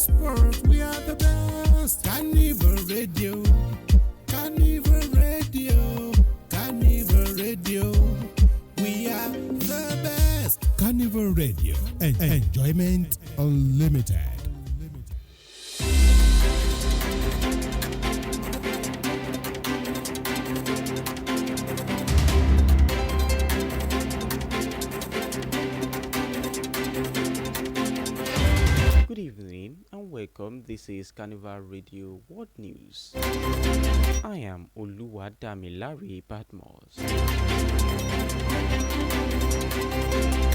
sport, we are the best. Carnival Radio, Carnival Radio, Carnival Radio, we are the best. Carnival Radio, enjoyment unlimited. Good evening and welcome. This is Carnival Radio World News. I am Oluwadamilare Badmos.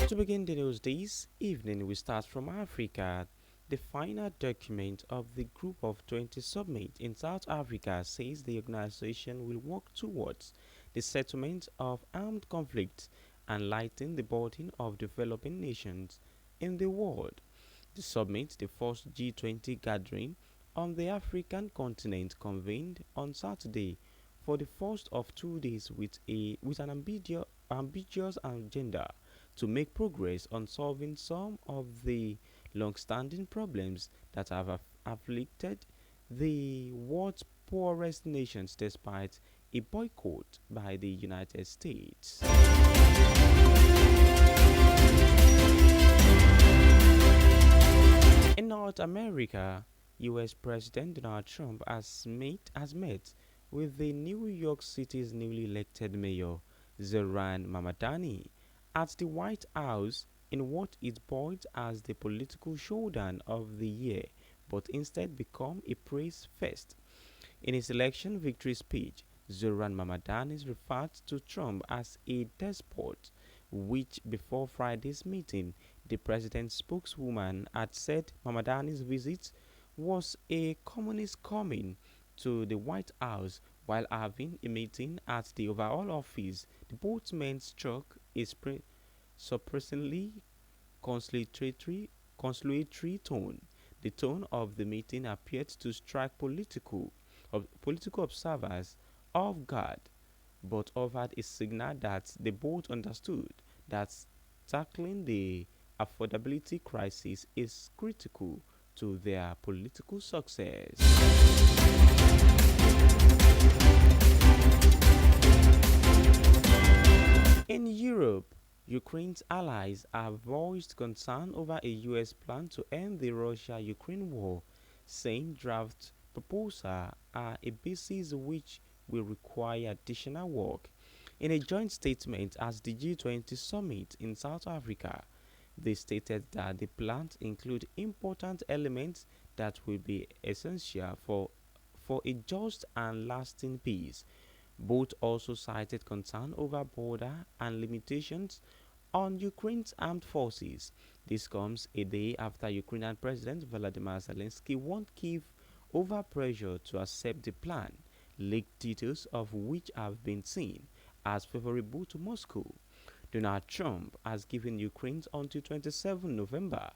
To begin the news this evening, we start from Africa. The final document of the Group of 20 Summit in South Africa says the organization will work towards the settlement of armed conflicts and lighten the burden of developing nations in the world. The summit, the first G20 gathering on the African continent, convened on Saturday for the first of 2 days with an ambitious agenda to make progress on solving some of the long-standing problems that have afflicted the world's poorest nations despite a boycott by the United States. In North America, U.S. President Donald Trump has met with the New York City's newly elected mayor, Zohran Mamdani, at the White House in what is boiled as the political showdown of the year, but instead become a praise fest. In his election victory speech, Zohran Mamdani referred to Trump as a despot, which before Friday's meeting, the president's spokeswoman had said Mamdani's visit was a communist coming to the White House while having a meeting at the Oval Office. The both men struck a surprisingly conciliatory tone. The tone of the meeting appeared to strike political observers off guard, but offered a signal that they both understood that tackling the affordability crisis is critical to their political success. In Europe, Ukraine's allies have voiced concern over a U.S. plan to end the Russia-Ukraine war, saying draft proposals are a basis which will require additional work. In a joint statement at the G20 summit in South Africa, they stated that the plans include important elements that will be essential for a just and lasting peace. Both also cited concern over border and limitations on Ukraine's armed forces. This comes a day after Ukrainian President Volodymyr Zelensky warned Kyiv over pressure to accept the plan, leaked details of which have been seen as favorable to Moscow. Donald Trump has given Ukraine until 27 November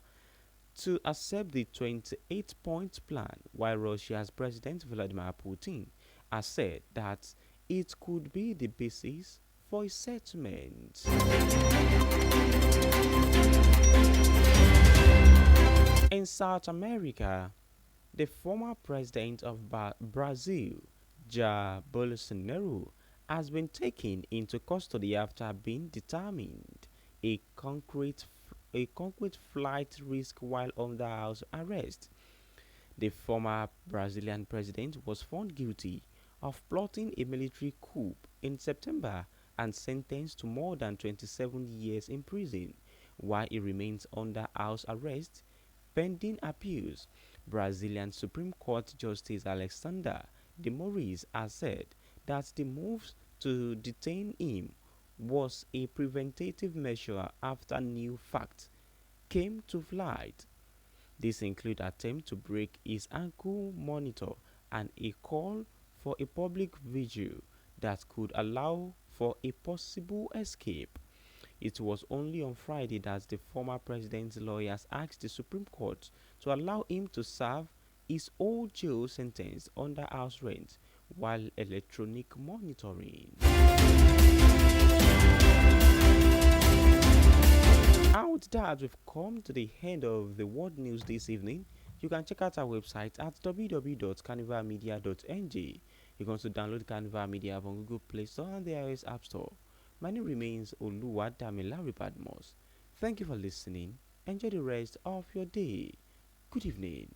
to accept the 28-point plan, while Russia's President Vladimir Putin has said that it could be the basis for a settlement. In South America, the former president of Brazil, Jair Bolsonaro, has been taken into custody after being determined a concrete flight risk while under house arrest. The former Brazilian president was found guilty of plotting a military coup in September and sentenced to more than 27 years in prison, while he remains under house arrest pending appeals. Brazilian Supreme Court Justice Alexander de Moraes has said that the moves to detain him was a preventative measure after new facts came to light. These include attempts to break his ankle monitor and a call for a public vigil that could allow for a possible escape. It was only on Friday that the former president's lawyers asked the Supreme Court to allow him to serve his old jail sentence under house rent while electronic monitoring. Out that we've come to the end of the world news this evening. You can check out our website at www.carnivalmedia.ng. You can also download Carnival Media on Google Play Store and the iOS App Store. My name remains Oluwadamilare Badmos. Thank you for listening. Enjoy the rest of your day. Good evening.